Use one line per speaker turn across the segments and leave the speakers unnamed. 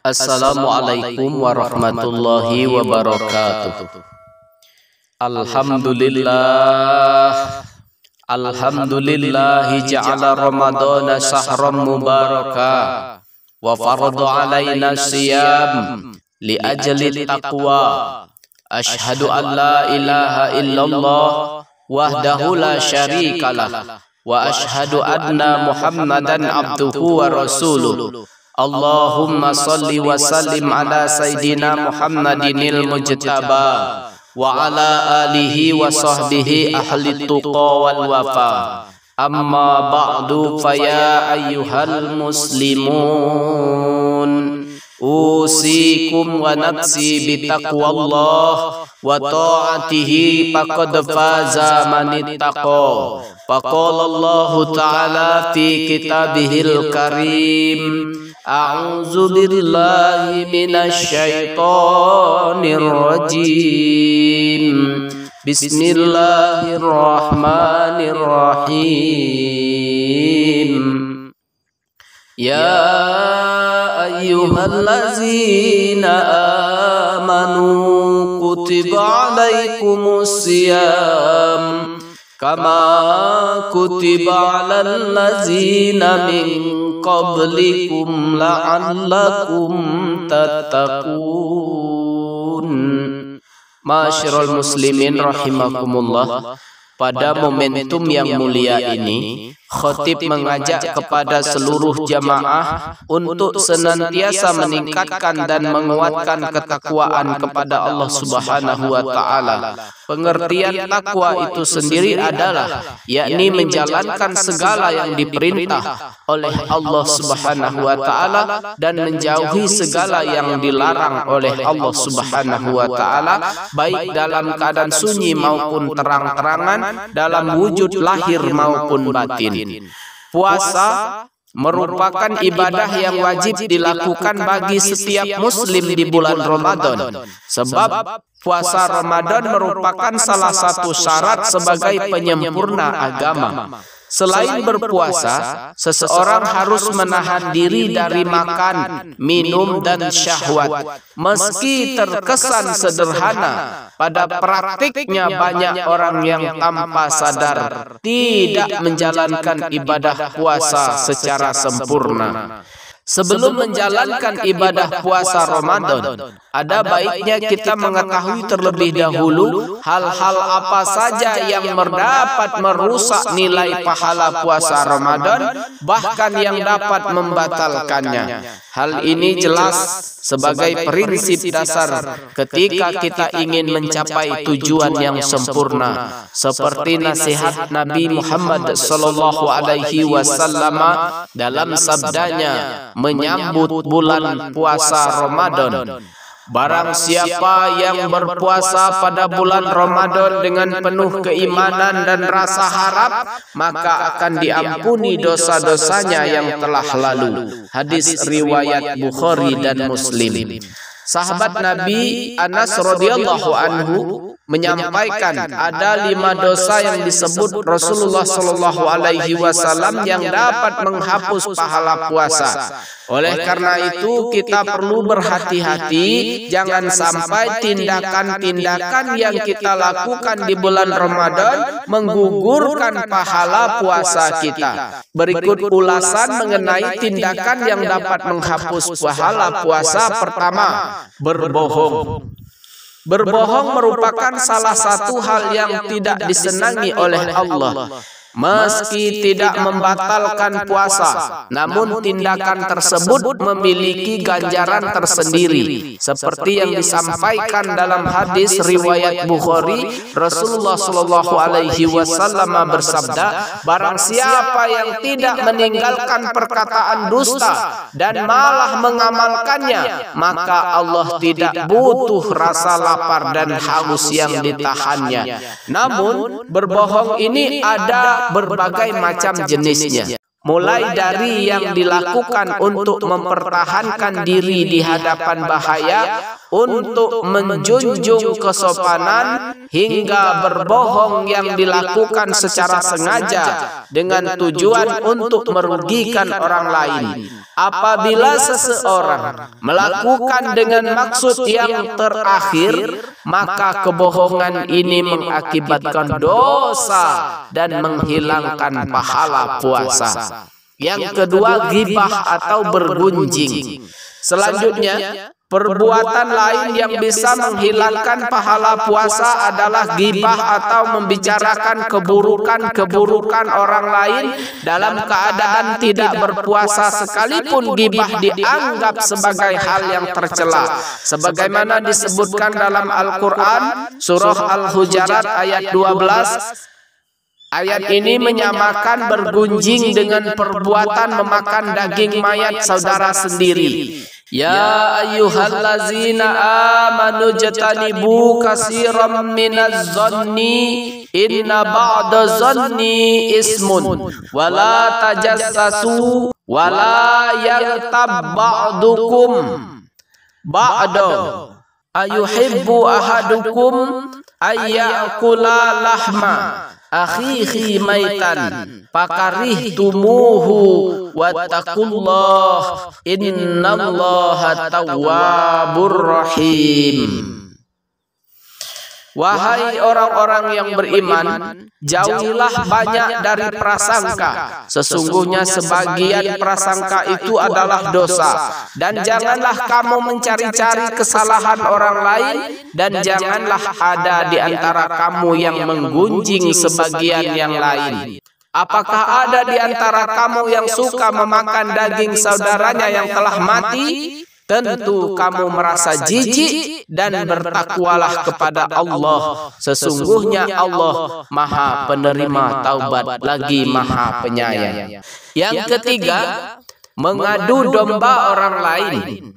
Assalamualaikum warahmatullahi wabarakatuh. Alhamdulillah ja'ala ramadana sahran mubaraka wa farada alaina siyam li ajli taqwa. Ashhadu an la ilaha illallah wahdahu la syarikalah wa ashhadu anna Muhammadan abduhu wa rasuluh. Allahumma salli wa sallim ala sayyidina Muhammadinil mujtaba wa ala alihi wa sahbihi ahli tuqa wal wafa. Amma ba'du faya ayyuhal muslimun, usikum wa nafsi bitaqwallah wa ta'atihi faqad faza man ittaqa. Faqala Allah ta'ala fi kitabihil karim, a'udzu billahi minasy syaithanir rajim. Bismillahirrahmanirrahim. Ya ayyuhallazina amanu kutiba alaikumus siyam kama kutiba alal ladzina min qablikum la'allakum tattaqun. Masyarul muslimin rahimakumullah. Pada momentum yang mulia ini, khatib mengajak kepada seluruh jamaah untuk senantiasa meningkatkan dan menguatkan ketakwaan kepada Allah Subhanahu wa Ta'ala. Pengertian takwa itu sendiri adalah yakni menjalankan segala yang diperintah oleh Allah Subhanahu wa Ta'ala dan menjauhi segala yang dilarang oleh Allah Subhanahu wa Ta'ala, baik dalam keadaan sunyi maupun terang-terangan, dalam wujud lahir maupun batin. Puasa merupakan ibadah yang wajib dilakukan bagi setiap muslim di bulan Ramadan, sebab puasa Ramadan merupakan salah satu syarat sebagai penyempurna agama. Selain berpuasa, seseorang harus menahan diri dari makan, minum, dan syahwat. Meski terkesan sederhana, pada praktiknya banyak orang yang tanpa sadar tidak menjalankan ibadah puasa secara sempurna. Sebelum menjalankan ibadah puasa Ramadan, ada baiknya kita mengetahui terlebih dahulu hal-hal apa saja yang dapat merusak nilai pahala puasa Ramadan, bahkan yang dapat membatalkannya. Hal ini jelas sebagai prinsip dasar ketika kita ingin mencapai tujuan yang sempurna, seperti nasihat Nabi Muhammad SAW dalam sabdanya menyambut bulan puasa Ramadan. Barang siapa yang berpuasa pada bulan Ramadan dengan penuh keimanan dan rasa harap, maka akan diampuni dosa-dosanya yang telah lalu. Hadis riwayat Bukhari dan Muslim. Sahabat Nabi Anas radhiyallahu anhu menyampaikan ada 5 dosa yang disebut Rasulullah Shallallahu Alaihi Wasallam yang dapat menghapus pahala puasa. Oleh karena itu kita perlu berhati-hati, jangan sampai tindakan-tindakan yang kita lakukan di bulan Ramadan menggugurkan pahala puasa kita. Berikut ulasan mengenai tindakan yang dapat menghapus pahala puasa. Pertama, berbohong. Berbohong merupakan salah satu hal yang tidak disenangi oleh Allah. Meski tidak membatalkan puasa, namun tindakan tersebut memiliki ganjaran tersendiri. Seperti yang disampaikan dalam hadis riwayat Bukhari, Rasulullah Shallallahu Alaihi Wasallam bersabda, barang siapa yang tidak meninggalkan perkataan dusta dan malah mengamalkannya, maka Allah tidak butuh rasa lapar dan haus yang ditahannya. Namun berbohong ini ada berbagai macam jenisnya. mulai dari yang dilakukan untuk mempertahankan diri di hadapan bahaya, untuk menjunjung kesopanan, hingga berbohong yang dilakukan secara sengaja dengan tujuan untuk merugikan orang lain. Apabila seseorang melakukan dengan maksud yang terakhir, maka kebohongan ini mengakibatkan dosa dan menghilangkan pahala puasa. Yang kedua, ghibah atau bergunjing. Selanjutnya, perbuatan lain yang bisa menghilangkan pahala puasa adalah ghibah atau membicarakan keburukan-keburukan orang lain dalam keadaan tidak berpuasa, sekalipun ghibah dianggap sebagai hal yang tercela. Sebagaimana disebutkan dalam Al-Quran, surah Al-Hujarat ayat 12, ayat ini menyamakan bergunjing dengan perbuatan memakan daging mayat saudara sendiri. Ya ayyuhallazina amanu jatanibu katsiran minaz zanni inna ba'da zanni ismun wala tajassasu wala yaghtab ba'dukum ba'da ayuhibbu ahadukum ayyakula lahma akhihi maitan fakarihtumuhu wattaqullah innallaha tawwabur rahim. Wahai orang-orang yang beriman, jauhilah banyak dari prasangka. Sesungguhnya sebagian prasangka itu adalah dosa. Dan janganlah kamu mencari-cari kesalahan orang lain, dan janganlah ada di antara kamu yang menggunjing sebagian yang lain. Apakah ada di antara kamu yang suka memakan daging saudaranya yang telah mati? Tentu kamu merasa jijik dan bertakwalah kepada Allah. Sesungguhnya Allah Maha Penerima Taubat lagi Maha Penyayang. Yang ketiga, mengadu domba orang lain.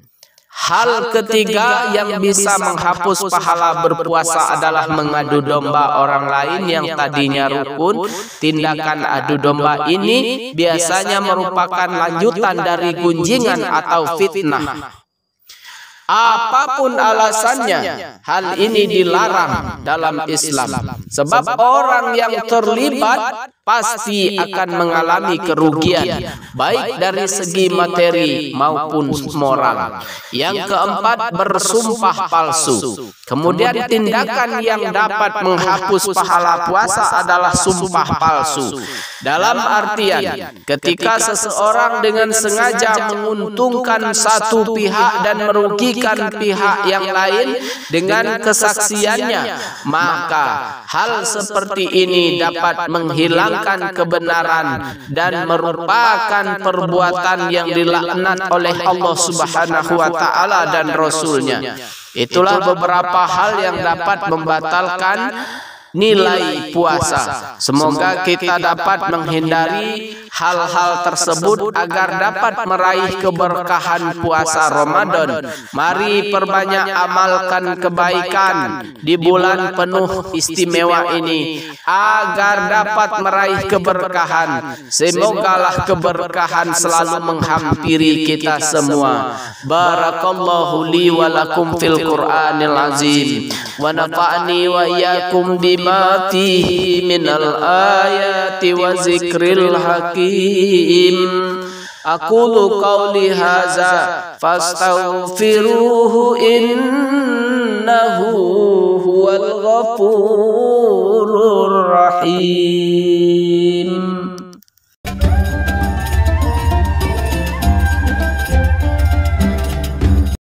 Hal ketiga yang bisa menghapus pahala berpuasa adalah mengadu domba orang lain yang tadinya rukun. Tindakan adu domba ini biasanya merupakan lanjutan dari gunjingan atau fitnah. Apapun alasannya, hal ini dilarang dalam Islam. Sebab orang yang terlibat pasti akan mengalami kerugian, baik dari segi materi maupun moral. Yang keempat, bersumpah palsu. Kemudian tindakan yang dapat menghapus pahala puasa adalah sumpah palsu. Dalam artian, ketika seseorang dengan sengaja menguntungkan satu pihak dan merugikan pihak yang lain dengan kesaksiannya, maka hal seperti ini dapat menghilangkan kebenaran dan merupakan perbuatan yang dilaknat oleh Allah Subhanahu wa Ta'ala dan Rasul-Nya. Itulah beberapa hal yang dapat membatalkan nilai puasa. Semoga kita dapat menghindari hal-hal tersebut agar dapat meraih keberkahan puasa Ramadan. Mari perbanyak amalkan kebaikan di bulan penuh istimewa ini agar dapat meraih keberkahan. Semogalah keberkahan selalu menghampiri kita semua. Barakallahu li wa lakum fil Qur'anil azim wa nafa'ani wa iyyakum bima fihi minal ayati wa zikril hakim. Aqulu qawli hadza fastaghfiruhu innahu huwal ghafurur rahim.